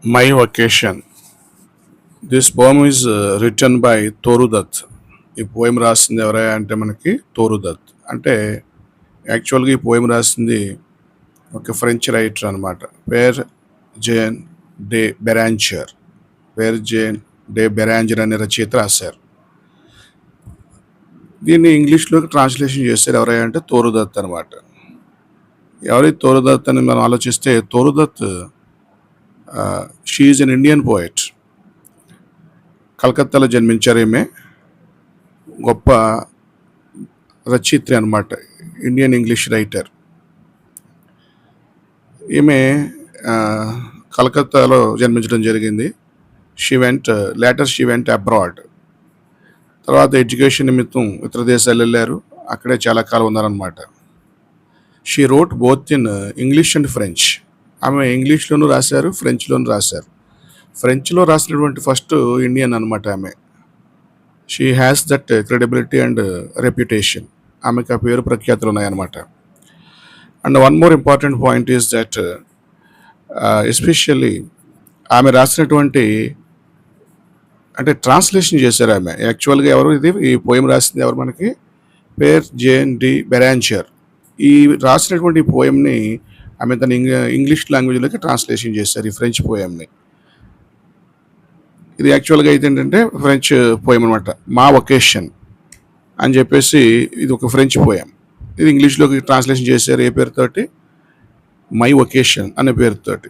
My Vacation. This poem is written by Toru Dutt. ఈ poem రాసింది ఎవరయ్యా అంటే మనకి తోరు దత్. అంటే యాక్చువల్గా ఈ పోయం రాసింది ఒక ఫ్రెంచ్ రైటర్ అనమాట. పేర్ జేన్ డే బెరాంచర్. పేర్ జేన్ డే బెరాంజర్ అనే రచయిత రాశారు. దీన్ని ఇంగ్లీష్లోకి ట్రాన్స్లేషన్ చేశారు ఎవరయ్యా అంటే తోరు దత్ అనమాట. ఎవరి తోరు దత్ అని మనం ఆలోచిస్తే Toru Dutt she is an Indian poet. కలకత్తాలో జన్మించారు ఈమె. గొప్ప రచయిత్రి అనమాట, ఇండియన్ ఇంగ్లీష్ రైటర్. ఈమె కలకత్తాలో జన్మించడం జరిగింది. She went abroad. తర్వాత ఎడ్యుకేషన్ నిమిత్తం ఇతర దేశాలు వెళ్ళారు. అక్కడే చాలా కాలం ఉన్నారనమాట. She wrote both in English and French. ఆమె ఇంగ్లీష్లోనూ రాశారు, ఫ్రెంచ్లోనూ రాశారు. ఫ్రెంచ్లో రాసినటువంటి ఫస్ట్ ఇండియన్ అనమాట ఆమె. She has that credibility and reputation. ఆమెకు ఆ పేరు ప్రఖ్యాతులు ఉన్నాయన్నమాట. And one more important point is that especially ఆమె రాసినటువంటి అంటే ట్రాన్స్లేషన్ చేశారు ఆమె. యాక్చువల్గా ఎవరు ఈ పోయం రాసింది ఎవరు మనకి? పేర్ జేన్ డి బెరాంచర్. ఈ రాసినటువంటి పోయంని ఆమె తన ఇంగ్లీష్ లాంగ్వేజ్లోకి ట్రాన్స్లేషన్ చేశారు, ఈ ఫ్రెంచ్ పోయంని. ఇది యాక్చువల్గా అయితే ఏంటంటే ఫ్రెంచ్ పోయం అనమాట. మా వొకేషన్ అని చెప్పేసి ఇది ఒక ఫ్రెంచ్ పోయం. ఇది ఇంగ్లీష్లోకి ట్రాన్స్లేషన్ చేశారు ఏ పేరుతోటి? మై వొకేషన్ అనే పేరుతోటి.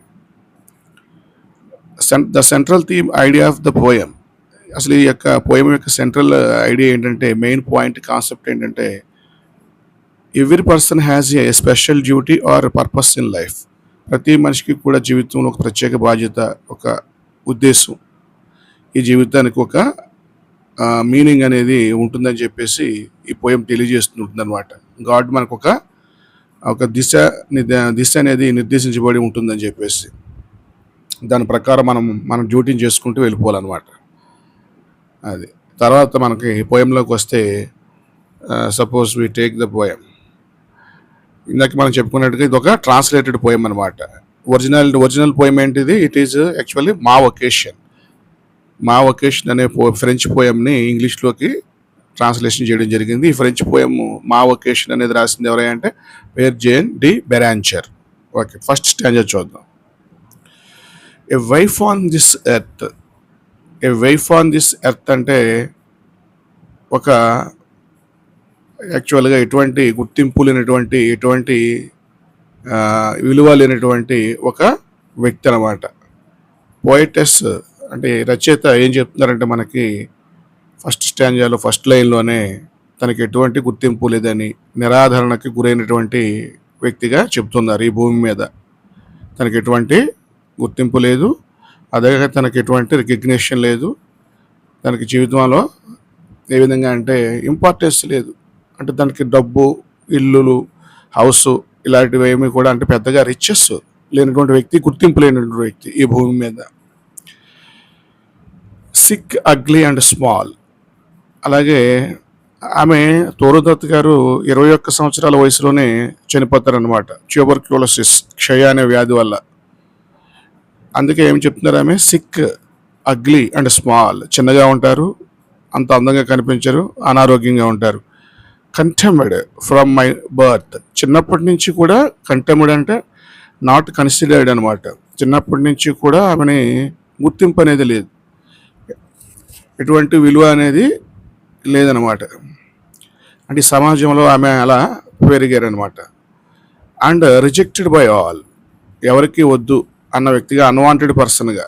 The central theme idea of the poem. అసలు ఈ యొక్క పోయం యొక్క సెంట్రల్ ఐడియా ఏంటంటే, మెయిన్ పాయింట్ కాన్సెప్ట్ ఏంటంటే, every person has a special duty or purpose in life. ప్రతి మనిషికి కూడా జీవితంలో ఒక ప్రత్యేక బాధ్యత, ఒక ఉద్దేశం, ఈ జీవితానికి ఒక మీనింగ్ అనేది ఉంటుందని చెప్పేసి ఈ పోయం తెలియజేస్తుంటుంది అనమాట. గాడ్ మనకు ఒక దిశ అనేది నిర్దేశించబడి ఉంటుందని చెప్పేసి దాని ప్రకారం మనం డ్యూటీని చేసుకుంటూ వెళ్ళిపోవాలన్నమాట. అది తర్వాత మనకి పోయంలోకి వస్తే, suppose we take the poem. ఇందాక మనం చెప్పుకున్నట్టుగా ఇది ఒక ట్రాన్స్లేటెడ్ పోయం అనమాట. ఒరిజినల్ పోయం ఏంటిది? ఇట్ ఈజ్ యాక్చువల్లీ మా వొకేషన్. మా వొకేషన్ అనే ఫ్రెంచ్ పోయంని ఇంగ్లీష్లోకి ట్రాన్స్లేషన్ చేయడం జరిగింది. ఈ ఫ్రెంచ్ పోయం మా వొకేషన్ అనేది రాసింది ఎవరంటే Pierre Jean de Beranger. Okay, first stanza చూద్దాం. A wife on this earth. A wife on this earth అంటే ఒక యాక్చువల్గా ఎటువంటి గుర్తింపు లేనటువంటి, ఎటువంటి విలువ లేనటువంటి ఒక వ్యక్తి అనమాట. పోయిటెస్ అంటే రచయిత ఏం చెప్తున్నారంటే మనకి ఫస్ట్ స్టాంజాలో ఫస్ట్ లైన్లోనే తనకి ఎటువంటి గుర్తింపు లేదని, నిరాదరణకి గురైనటువంటి వ్యక్తిగా చెప్తున్నారు. ఈ భూమి మీద తనకి ఎటువంటి గుర్తింపు లేదు, అదే తనకి ఎటువంటి రికగ్నిషన్ లేదు, తనకి జీవితంలో ఏ విధంగా అంటే ఇంపార్టెన్స్ లేదు. అంటే తనకి డబ్బు, ఇల్లులు, హౌస్ ఇలాంటివి ఏమి కూడా అంటే పెద్దగా రిచెస్ లేనటువంటి వ్యక్తి, గుర్తింపు లేనటువంటి వ్యక్తి ఈ భూమి మీద. Sick, ugly and small. అలాగే ఆమె తోరు దత్ గారు 21 సంవత్సరాల వయసులోనే చనిపోతారనమాట, ట్యూబర్క్యులోసిస్, క్షయ అనే వ్యాధి వల్ల. అందుకే ఏమి చెప్తున్నారు ఆమె? Sick, ugly and small. చిన్నగా ఉంటారు, అంత అందంగా కనిపించరు, అనారోగ్యంగా ఉంటారు. Contemned from my birth. చిన్నప్పటి నుంచి కూడా కంటెమ్డ్ అంటే నాట్ కన్సిడర్డ్ అనమాట. చిన్నప్పటి నుంచి కూడా ఆమెని గుర్తింపు అనేది లేదు, ఎటువంటి విలువ అనేది లేదనమాట. అంటే సమాజంలో ఆమె అలా పెరిగారనమాట. And rejected by all. ఎవరికి వద్దు అన్న వ్యక్తిగా, అన్వాంటెడ్ పర్సన్గా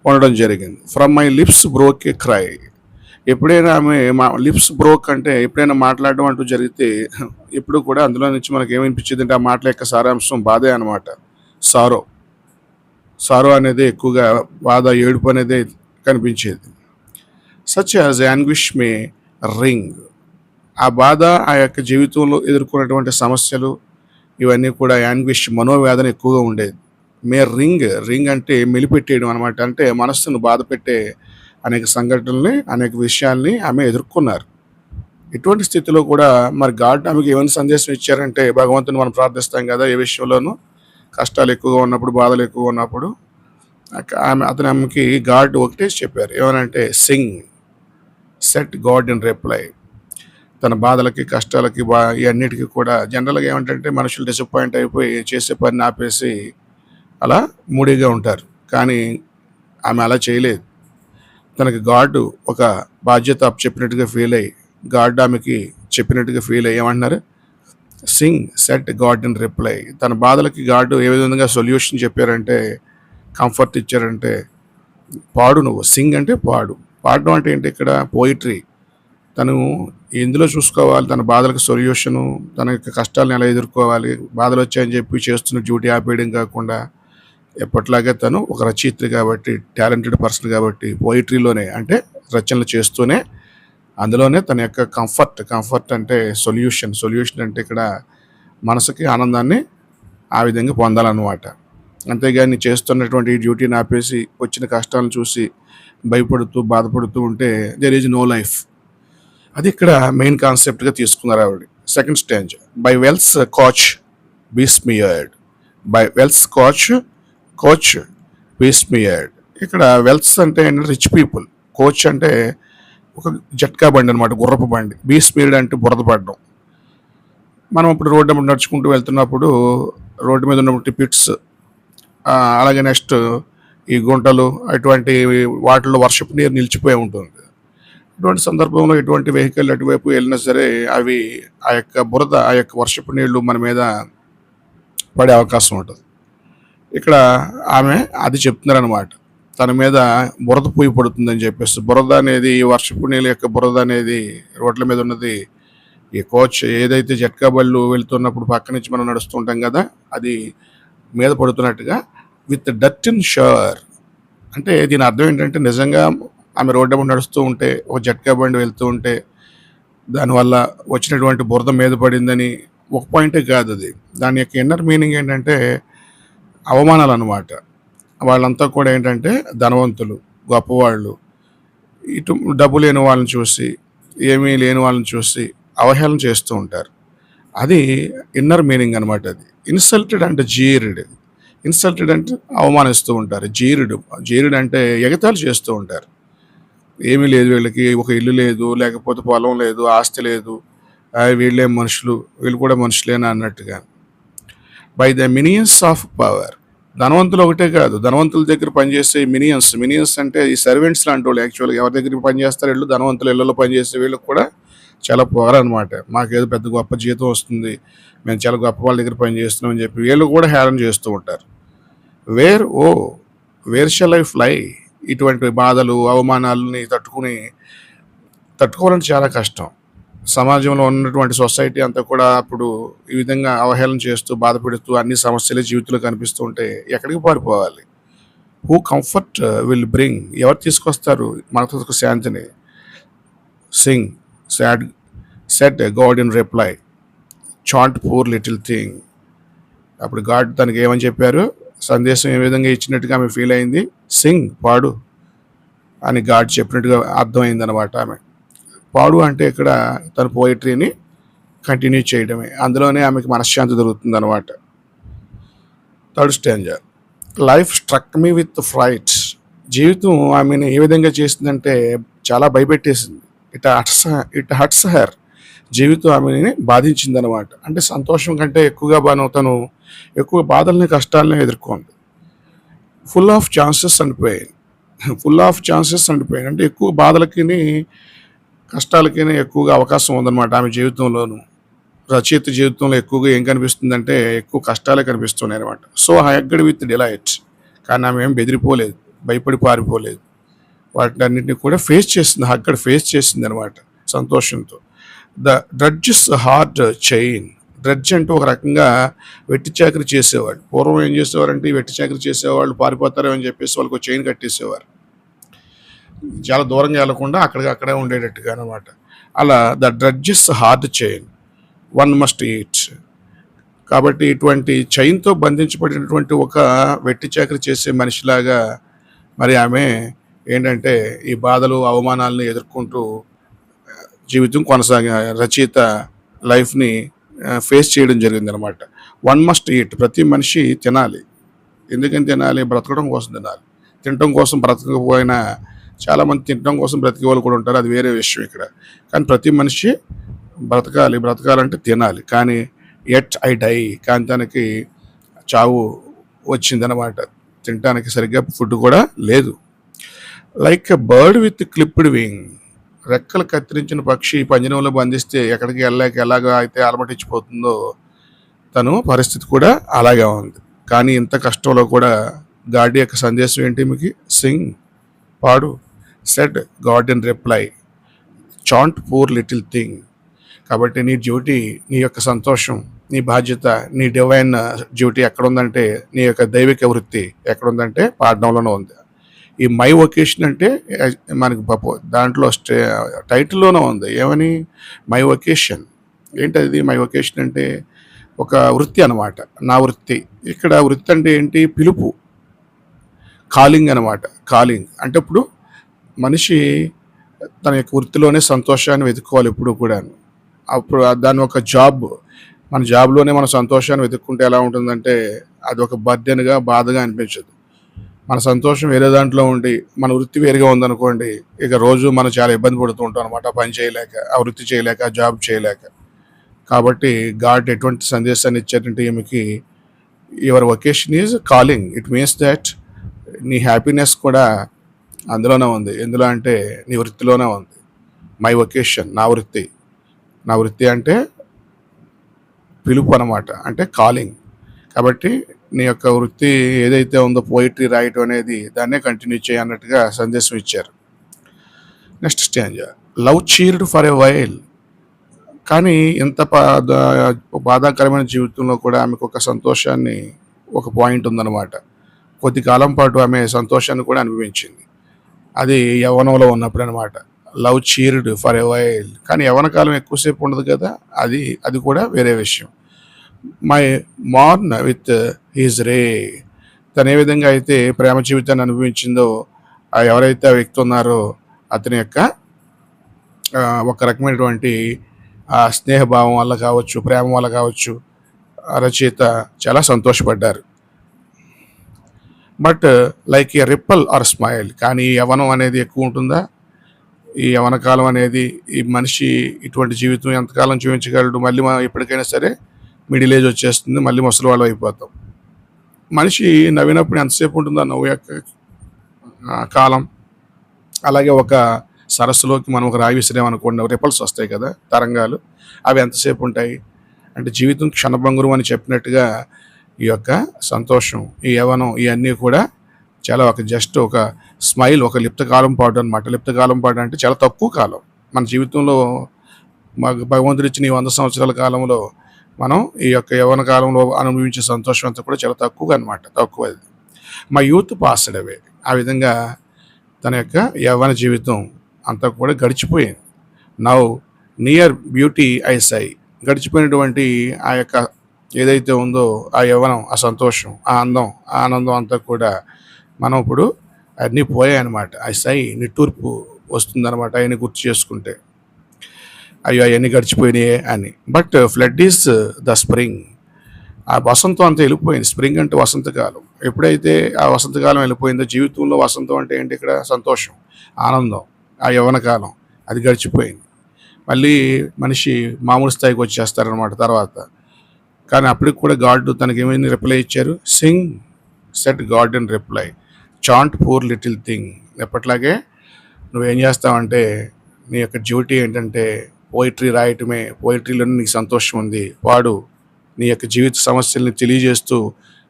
ఉండడం జరిగింది. From my lips broke a cry. ఎప్పుడైనా ఆమె లిప్స్ బ్రోక్ అంటే ఎప్పుడైనా మాట్లాడడం అంటూ జరిగితే ఎప్పుడు కూడా అందులో నుంచి మనకి ఏమనిపించింది అంటే ఆ మాటల యొక్క సారాంశం బాధే అనమాట. సారో అనేది ఎక్కువగా బాధ, ఏడుపు అనేది కనిపించేది. సచ్ యాజ్ యాంగ్విష్ మే రింగ్. ఆ బాధ, ఆ యొక్క జీవితంలో ఎదుర్కొన్నటువంటి సమస్యలు ఇవన్నీ కూడా యాంగ్విష్, మనోవేదన ఎక్కువగా ఉండేది. మే రింగ్ అంటే మెలిపెట్టేయడం అనమాట. అంటే మనస్సును బాధ పెట్టే అనేక సంఘటనల్ని, అనేక విషయాల్ని ఆమె ఎదుర్కొన్నారు. ఇటువంటి స్థితిలో కూడా మరి గాడ్ ఆమెకి ఏమైనా సందేశం ఇచ్చారంటే, భగవంతుని మనం ప్రార్థిస్తాం కదా ఏ విషయంలోనూ, కష్టాలు ఎక్కువగా ఉన్నప్పుడు, బాధలు ఎక్కువగా ఉన్నప్పుడు ఆమెకి గాడ్ ఒకటే చెప్పారు, ఏమనంటే Singh said God in reply. తన బాధలకి, కష్టాలకి, ఇవన్నిటికీ కూడా జనరల్గా ఏమంటే మనుషులు డిసప్పాయింట్ అయిపోయి చేసే పని ఆపేసి అలా మూడీగా ఉంటారు. కానీ ఆమె అలా చేయలేదు. తనకి గాడ్ ఒక బాధ్యత చెప్పినట్టుగా ఫీల్ అయ్యి, గాడ్ ఆమెకి చెప్పినట్టుగా ఫీల్ అయ్యి ఏమంటున్నారు, Singh said God in reply. తన బాధలకి గాడ్ ఏ విధంగా సొల్యూషన్ చెప్పారంటే, కంఫర్ట్ ఇచ్చారంటే, పాడు నువ్వు, సింగ్ అంటే పాడు. పాడడం అంటే ఏంటి, ఇక్కడ పోయిటరీ. తను ఎందులో చూసుకోవాలి, తన బాధలకు సొల్యూషను, తన యొక్క కష్టాలను ఎలా ఎదుర్కోవాలి, బాధలు వచ్చాయని చెప్పి చేస్తున్న డ్యూటీ ఆపేయడం కాకుండా ఎప్పట్లాగే తను ఒక రచయిత్రి కాబట్టి, టాలెంటెడ్ పర్సన్ కాబట్టి, పోయిటరీలోనే అంటే రచనలు చేస్తూనే అందులోనే తన యొక్క కంఫర్ట్ అంటే సొల్యూషన్ అంటే ఇక్కడ మనసుకి ఆనందాన్ని ఆ విధంగా పొందాలన్నమాట. అంతేగాని చేస్తున్నటువంటి డ్యూటీని ఆపేసి వచ్చిన కష్టాలను చూసి భయపడుతూ బాధపడుతూ ఉంటే దేర్ ఈజ్ నో లైఫ్. అది ఇక్కడ మెయిన్ కాన్సెప్ట్గా తీసుకున్నారు ఆవిడ. Second stage, by wheels coach besmeared. By wheels coach besmeared. ఇక్కడ వెల్స్ అంటే రిచ్ పీపుల్, కోచ్ అంటే ఒక జట్కా బండి అనమాట, గుర్రపు బండి. బీస్మియర్డ్ అంటే బురద పడడం. మనం ఇప్పుడు రోడ్డు మీద నడుచుకుంటూ వెళ్తున్నప్పుడు రోడ్డు మీద ఉన్నటువంటి పిట్స్, అలాగే నెక్స్ట్ ఈ గుంటలు, అటువంటి వాటిల్లో వర్షపు నీరు నిలిచిపోయి ఉంటుంది. ఇటువంటి సందర్భంలో ఎటువంటి వెహికల్ అటువైపు వెళ్ళినా సరే అవి ఆ యొక్క బురద, ఆ యొక్క వర్షపు నీళ్లు మన మీద పడే అవకాశం ఉంటుంది. ఇక్కడ ఆమె అది చెప్తున్నారనమాట, తన మీద బురద పూయి పడుతుందని చెప్పేసి. బురద అనేది, ఈ వర్షపు నీళ్ళ యొక్క బురద అనేది రోడ్ల మీద ఉన్నది ఈ కోచ్ ఏదైతే జట్కా బళ్ళు వెళ్తున్నప్పుడు పక్క నుంచి మనం నడుస్తూ ఉంటాం కదా, అది మీద పడుతున్నట్టుగా. విత్ డర్ట్ ఇన్ షోర్ అంటే దీని అర్థం ఏంటంటే, నిజంగా ఆమె రోడ్డు మీద నడుస్తూ ఉంటే, ఒక జట్కా బండి వెళ్తూ ఉంటే దానివల్ల వచ్చినటువంటి బురద మీద పడిందని ఒక పాయింటే కాదు అది. దాని యొక్క ఇన్నర్ మీనింగ్ ఏంటంటే అవమానాలు అన్నమాట. వాళ్ళంతా కూడా ఏంటంటే ధనవంతులు, గొప్పవాళ్ళు, ఇటు డబ్బు లేని వాళ్ళని చూసి, ఏమీ లేని వాళ్ళని చూసి అవహేళన చేస్తూ ఉంటారు. అది ఇన్నర్ మీనింగ్ అనమాట. అది ఇన్సల్టెడ్ అంటే జీరుడు. ఇన్సల్టెడ్ అంటే అవమానిస్తూ ఉంటారు. జీరుడు అంటే ఎగతాళి చేస్తూ ఉంటారు. ఏమీ లేదు వీళ్ళకి, ఒక ఇల్లు లేదు, లేకపోతే పొలం లేదు, ఆస్తి లేదు, వీళ్ళేం మనుషులు, వీళ్ళు కూడా మనుషులేనా అన్నట్టుగా. By the Minions of power. ధనవంతులు ఒకటే కాదు, ధనవంతుల దగ్గర పనిచేసే మినియన్స్ అంటే ఈ సర్వెంట్స్ లాంటి వాళ్ళు. యాక్చువల్గా ఎవరి దగ్గర పనిచేస్తారు వీళ్ళు, ధనవంతుల ఇళ్లలో పనిచేసే వీళ్ళకి కూడా చాలా పొగరు అనమాట. మాకేదో పెద్ద గొప్ప జీతం వస్తుంది, మేము చాలా గొప్ప వాళ్ళ దగ్గర పనిచేస్తున్నాం అని చెప్పి వీళ్ళు కూడా హేళన చేస్తూ ఉంటారు. Where shall I fly. ఇటువంటి బాధలు, అవమానాలని తట్టుకోవాలంటే చాలా కష్టం. సమాజంలో ఉన్నటువంటి సొసైటీ అంతా కూడా అప్పుడు ఈ విధంగా అవహేళన చేస్తూ, బాధపెడుతూ, అన్ని సమస్యలే జీవితంలో కనిపిస్తూ ఉంటే ఎక్కడికి పారిపోవాలి? Who comfort will bring. ఎవరు తీసుకొస్తారు మనకు శాంతిని? Sing said God in reply, chant poor little thing. అప్పుడు గాడ్ తనకి ఏమని చెప్పారు, సందేశం ఏ విధంగా ఇచ్చినట్టుగా ఆమె ఫీల్ అయింది, సింగ్ పాడు అని గాడ్ చెప్పినట్టుగా అర్థమైంది అనమాట. ఆమె పాడు అంటే ఇక్కడ తన పోయిటరీని కంటిన్యూ చేయడమే, అందులోనే ఆమెకి మనశ్శాంతి దొరుకుతుంది అనమాట. Third stage, life struck me with fright. జీవితం ఆమెను ఏ విధంగా చేసిందంటే చాలా భయపెట్టేసింది. It hurts her. జీవితం ఆమెని బాధించింది అనమాట. అంటే సంతోషం కంటే ఎక్కువగా తను ఎక్కువ బాధల్ని, కష్టాలని ఎదుర్కొంది. Full of chances and pain అంటే ఎక్కువ బాధలకి, కష్టాలకి ఎక్కువగా అవకాశం ఉందన్నమాట ఆమె జీవితంలోనూ. రచయిత జీవితంలో ఎక్కువగా ఏం కనిపిస్తుందంటే ఎక్కువ కష్టాలే కనిపిస్తున్నాయి అనమాట. So హగ్గడ్ with delight. కానీ ఆమె ఏం బెదిరిపోలేదు, భయపడి పారిపోలేదు, వాటిని కూడా ఫేస్ చేసింది అనమాట సంతోషంతో. The drudges hard chain. Drudge అంటే ఒక రకంగా వెట్టి చాకరీ చేసేవాళ్ళు. పూర్వం ఏం చేసేవారంటే ఈ వెట్టి చాకరీ చేసేవాళ్ళు పారిపోతారో అని చెప్పేసి వాళ్ళకు చైన్ కట్టేసేవారు, చాలా దూరంగా వెళ్లకుండా అక్కడే ఉండేటట్టుగా అనమాట. అలా the drudges hard chain, one must eat. కాబట్టి ఇటువంటి చైన్తో బంధించబడినటువంటి ఒక వెట్టి చాకరీ చేసే మనిషిలాగా మరి ఆమె ఏంటంటే ఈ బాధలు, అవమానాలను ఎదుర్కొంటూ జీవితం రచయిత లైఫ్ని ఫేస్ చేయడం జరిగింది అనమాట. One must eat. ప్రతి మనిషి తినాలి. ఎందుకని తినాలి? బ్రతకడం కోసం తినాలి. తినటం కోసం బ్రతకపోయినా చాలామంది తినటం కోసం బ్రతికే వాళ్ళు కూడా ఉంటారు, అది వేరే విషయం ఇక్కడ. కానీ ప్రతి మనిషి బ్రతకాలంటే తినాలి. కానీ ఎట్ ఐ డై, కానీ తనకి చావు వచ్చిందనమాట. తినటానికి సరిగ్గా ఫుడ్ కూడా లేదు. Like a bird with clipped wing, రెక్కలు కత్తిరించిన పక్షి పంజరంలో బంధిస్తే ఎక్కడికి వెళ్ళాక ఎలాగ అయితే అలమటించిపోతుందో తను పరిస్థితి కూడా అలాగే ఉంది. కానీ ఇంత కష్టంలో కూడా గాడ్ యొక్క సందేశం ఏంటి మీకు? సింగ్, పాడు. Said God in reply, chant poor little thing. కాబట్టి నీ డ్యూటీ, నీ యొక్క సంతోషం, నీ బాధ్యత, నీ డివైన్ డ్యూటీ ఎక్కడుందంటే, నీ యొక్క దైవిక వృత్తి ఎక్కడుందంటే పాడడంలోనే ఉంది. ఈ మై వొకేషన్ అంటే మనకి దాంట్లో టైటిల్లోనే ఉంది. ఏమని? My vacation. ఏంటది మై వొకేషన్ అంటే? ఒక వృత్తి అనమాట, నా వృత్తి. ఇక్కడ వృత్తి అంటే ఏంటి? పిలుపు, కాలింగ్ అనమాట. కాలింగ్ అంటే ఇప్పుడు మనిషి తన యొక్క వృత్తిలోనే సంతోషాన్ని వెతుక్కోవాలి ఎప్పుడు కూడా. అప్పుడు దాన్ని ఒక జాబ్, మన జాబ్లోనే మన సంతోషాన్ని వెతుక్కుంటే ఎలా ఉంటుందంటే అది ఒక బర్డెన్గా, బాధగా అనిపించదు. మన సంతోషం వేరే దాంట్లో ఉండి మన వృత్తి వేరుగా ఉందనుకోండి, ఇక రోజు మనం చాలా ఇబ్బంది పడుతూ ఉంటాం అనమాట, పని చేయలేక, ఆ వృత్తి చేయలేక, జాబ్ చేయలేక. కాబట్టి గాడ్ ఎటువంటి సందేశాన్ని ఇచ్చారంటే ఈమెకి, your vacation is calling. It means that నీ హ్యాపీనెస్ కూడా అందులోనే ఉంది. ఎందులో అంటే నీ వృత్తిలోనే ఉంది. మై వొకేషన్, నా వృత్తి. నా వృత్తి అంటే పిలుపు అనమాట, అంటే కాలింగ్. కాబట్టి నీ యొక్క వృత్తి ఏదైతే ఉందో, పోయిటరీ రాయటం అనేది, దాన్నే కంటిన్యూ చేయన్నట్టుగా సందేశం ఇచ్చారు. Next stanza, love cheered for a while. కానీ ఇంత బాధాకరమైన జీవితంలో కూడా ఆమెకు ఒక సంతోషాన్ని, ఒక పాయింట్ ఉందన్నమాట. కొద్ది కాలం పాటు ఆమె సంతోషాన్ని కూడా అనుభవించింది. అది యవ్వనంలో ఉన్నప్పుడు అనమాట. Love cheered for a while. కానీ యవ్వన కాలం ఎక్కువసేపు ఉండదు కదా, అది కూడా వేరే విషయం. మై మార్న్ విత్ హిజ్ రే. తను ఏ విధంగా అయితే ప్రేమ జీవితాన్ని అనుభవించిందో, ఎవరైతే ఆ వ్యక్తి ఉన్నారో అతని యొక్క ఒక రకమైనటువంటి స్నేహభావం వల్ల కావచ్చు, ప్రేమ వల్ల కావచ్చు, రచయిత చాలా సంతోషపడ్డారు. But like a ripple or smile. కానీ యవ్వనం అనేది ఎక్కువ ఉంటుందా? ఈ యవ్వన కాలం అనేది, ఈ మనిషి ఇటువంటి జీవితం ఎంతకాలం జీవించగలడు? మళ్ళీ ఎప్పటికైనా సరే మిడిల్ ఏజ్ వచ్చేస్తుంది, మళ్ళీ ముసలి వాళ్ళు అయిపోతాం. మనిషి నవ్వినప్పుడు ఎంతసేపు ఉంటుందో నవ్వు యొక్క కాలం. అలాగే ఒక సరస్సులోకి మనం ఒక రాయి విసిరామనుకోండి, రిపల్స్ వస్తాయి కదా, తరంగాలు. అవి ఎంతసేపు ఉంటాయి? అంటే జీవితం క్షణభంగురం అని చెప్పినట్టుగా ఈ యొక్క సంతోషం, ఈ యవ్వనం, ఇవన్నీ కూడా చాలా జస్ట్ ఒక స్మైల్, ఒక లిప్తకాలం పాటు అనమాట. లిప్తకాలం పాటు అంటే చాలా తక్కువ కాలం మన జీవితంలో. భగవంతుడు ఇచ్చిన ఈ 100 సంవత్సరాల కాలంలో మనం ఈ యొక్క యవ్వన కాలంలో అనుభవించే సంతోషం అంతా కూడా చాలా తక్కువగా అనమాట, తక్కువ. మా యూత్ పాస్డ్ అవే. ఆ విధంగా తన యొక్క యవ్వన జీవితం అంతా కూడా గడిచిపోయింది. నౌ నియర్ బ్యూటీ ఐ సై. గడిచిపోయినటువంటి ఆ యొక్క ఏదైతే ఉందో ఆ యవ్వనం, ఆ సంతోషం, ఆ అందం, ఆ ఆనందం అంతా కూడా మనం ఇప్పుడు అన్నీ పోయాయన్నమాట. ఐ సై, నిట్టూర్పు వస్తుందన్నమాట అవన్నీ గుర్తు చేసుకుంటే. అయ్యో అవన్నీ గడిచిపోయినాయే అని. But flood is the spring. ఆ వసంతం అంతా వెళ్ళిపోయింది. స్ప్రింగ్ అంటే వసంతకాలం. ఎప్పుడైతే ఆ వసంతకాలం వెళ్ళిపోయిందో, జీవితంలో వసంతం అంటే ఏంటి? ఇక్కడ సంతోషం, ఆనందం, ఆ యవ్వన కాలం అది గడిచిపోయింది. మళ్ళీ మనిషి మామూలు స్థాయికి వచ్చేస్తారనమాట తర్వాత. కానీ అప్పటికి కూడా గాడ్ తనకి ఏమైనా రిప్లై ఇచ్చారు? Singh, said God in reply, chant poor little thing. ఎప్పట్లాగే నువ్వేం చేస్తావంటే, నీ యొక్క డ్యూటీ ఏంటంటే పోయిటరీ రాయటమే. పోయిటరీలోనే నీకు సంతోషం ఉంది, పాడు. నీ యొక్క జీవిత సమస్యల్ని తెలియజేస్తూ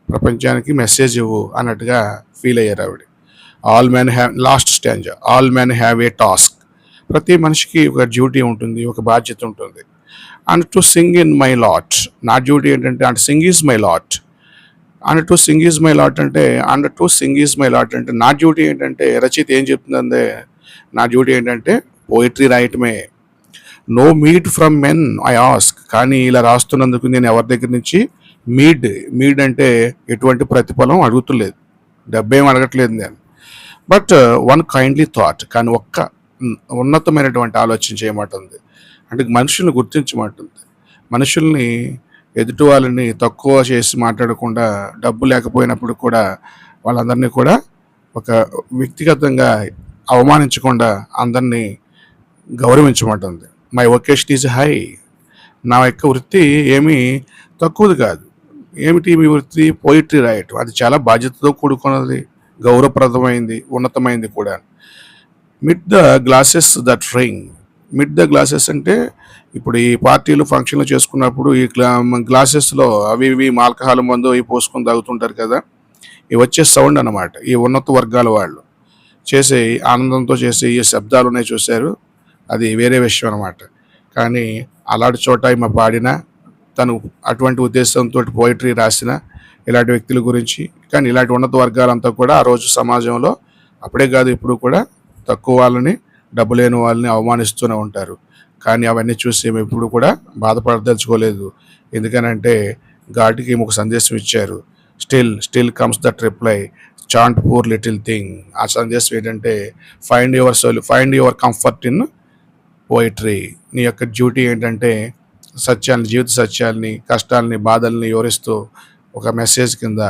ప్రపంచానికి మెసేజ్ ఇవ్వు అన్నట్టుగా ఫీల్ అయ్యారు ఆవిడ. All men have, last stanza, all men have a task. ప్రతి మనిషికి ఒక డ్యూటీ ఉంటుంది, ఒక బాధ్యత ఉంటుంది. And to sing in my lot. నా డ్యూటీ ఏంటంటే, and sing is my lot. And to sing is my lot అంటే, and to sing is my lot అంటే నా డ్యూటీ ఏంటంటే, రచయిత ఏం చెప్తుందంటే, నా డ్యూటీ ఏంటంటే పోయిటరీ రాయటమే. No meed from men I ask. కానీ ఇలా రాస్తున్నందుకు నేను ఎవరి దగ్గర నుంచి మీడ్ అంటే ఎటువంటి ప్రతిఫలం అడుగుతులేదు, డబ్బేం అడగట్లేదు నేను. But one kindly thought. కానీ ఒక్క ఉన్నతమైనటువంటి ఆలోచన చేయమంటుంది. అంటే మనుషుల్ని గుర్తించమంటుంది. మనుషుల్ని, ఎదుటి వాళ్ళని తక్కువ చేసి మాట్లాడకుండా, డబ్బు లేకపోయినప్పుడు కూడా వాళ్ళందరినీ కూడా ఒక వ్యక్తిగతంగా అవమానించకుండా అందరినీ గౌరవించమంటుంది. My vocation is high. నా యొక్క వృత్తి ఏమీ తక్కువది కాదు. ఏమిటి మీ వృత్తి? పోయిటరీ రాయటం. అది చాలా బాధ్యతతో కూడుకున్నది, గౌరవప్రదమైంది, ఉన్నతమైంది కూడా. Mid the glasses that ring. Mid the glasses అంటే ఇప్పుడు ఈ పార్టీలు ఫంక్షన్లు చేసుకున్నప్పుడు ఈ గ్లాసెస్లో అవి ఇవి ఆల్కహాల్ మందు అవి పోసుకొని తాగుతుంటారు కదా, ఇవి వచ్చే సౌండ్ అనమాట. ఈ ఉన్నత వర్గాల వాళ్ళు చేసే ఆనందంతో చేసే ఈ శబ్దాలు ఉన్నాయి చూశారు, అది వేరే విషయం అనమాట. కానీ అలాంటి చోట ఈమె పాడిన, తను అటువంటి ఉద్దేశంతో పోయిటరీ రాసిన ఇలాంటి వ్యక్తుల గురించి, కానీ ఇలాంటి ఉన్నత వర్గాలంతా కూడా ఆ రోజు సమాజంలో అప్పుడే కాదు ఇప్పుడు కూడా తక్కువ వాళ్ళని, డబ్బు లేని వాళ్ళని అవమానిస్తూనే ఉంటారు. కానీ అవన్నీ చూసి మేము ఎప్పుడు కూడా బాధపడదలుచుకోలేదు. ఎందుకనంటే గాడ్కి ఒక సందేశం ఇచ్చారు. Still comes that reply, chant poor little thing. ఆ సందేశం ఏంటంటే find your comfort in poetry. నీ యొక్క డ్యూటీ ఏంటంటే సత్యాన్ని, జీవిత సత్యాల్ని, కష్టాలని, బాధల్ని వివరిస్తూ ఒక మెసేజ్ కింద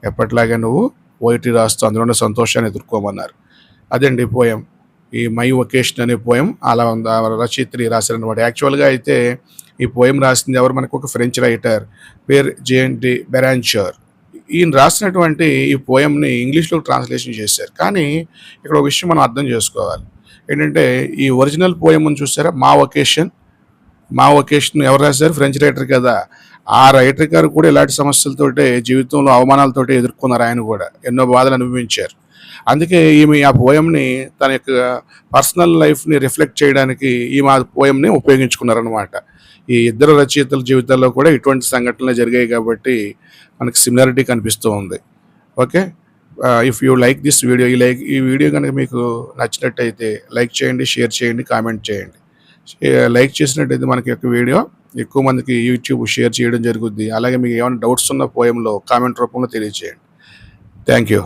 ఎప్పటిలాగే నువ్వు పోయిటరీ రాస్తూ అందులో సంతోషాన్ని ఎదుర్కోమన్నారు. అదండి పోయం. ఈ మై వొకేషన్ అనే పోయం అలా ఉంది. రచయిత్రి రాశారనమాట. యాక్చువల్గా అయితే ఈ పోయం రాసింది ఎవరు? మనకు ఒక ఫ్రెంచ్ రైటర్ పేరు జేన్ డి బెరాంచర్. ఈయన రాసినటువంటి ఈ పోయంని ఇంగ్లీష్లో ట్రాన్స్లేషన్ చేశారు. కానీ ఇక్కడ ఒక విషయం మనం అర్థం చేసుకోవాలి. ఏంటంటే ఈ ఒరిజినల్ పోయం అని చూసారా, మా వొకేషన్ ఎవరు రాశారు? ఫ్రెంచ్ రైటర్ కదా. ఆ రైటర్ గారు కూడా ఇలాంటి సమస్యలతోటే, జీవితంలో అవమానాలతోటి ఎదుర్కొన్నారు. ఆయన కూడా ఎన్నో బాధలు అనుభవించారు. అందుకే ఈమె ఆ పోయంని తన యొక్క పర్సనల్ లైఫ్ని రిఫ్లెక్ట్ చేయడానికి ఈమె ఆ పోయంని ఉపయోగించుకున్నారనమాట. ఈ ఇద్దరు రచయితల జీవితాల్లో కూడా ఇటువంటి సంఘటనలు జరిగాయి కాబట్టి మనకి సిమిలారిటీ కనిపిస్తూ ఉంది. Okay, if you like this video, ఈ వీడియో కనుక మీకు నచ్చినట్టయితే లైక్ చేయండి, షేర్ చేయండి, కామెంట్ చేయండి. లైక్ చేసినట్టయితే మనకి యొక్క వీడియో ఎక్కువ మందికి యూట్యూబ్ షేర్ చేయడం జరుగుద్ది. అలాగే మీకు ఏమైనా డౌట్స్ ఉన్న పోయంలో కామెంట్ రూపంలో తెలియజేయండి. Thank you.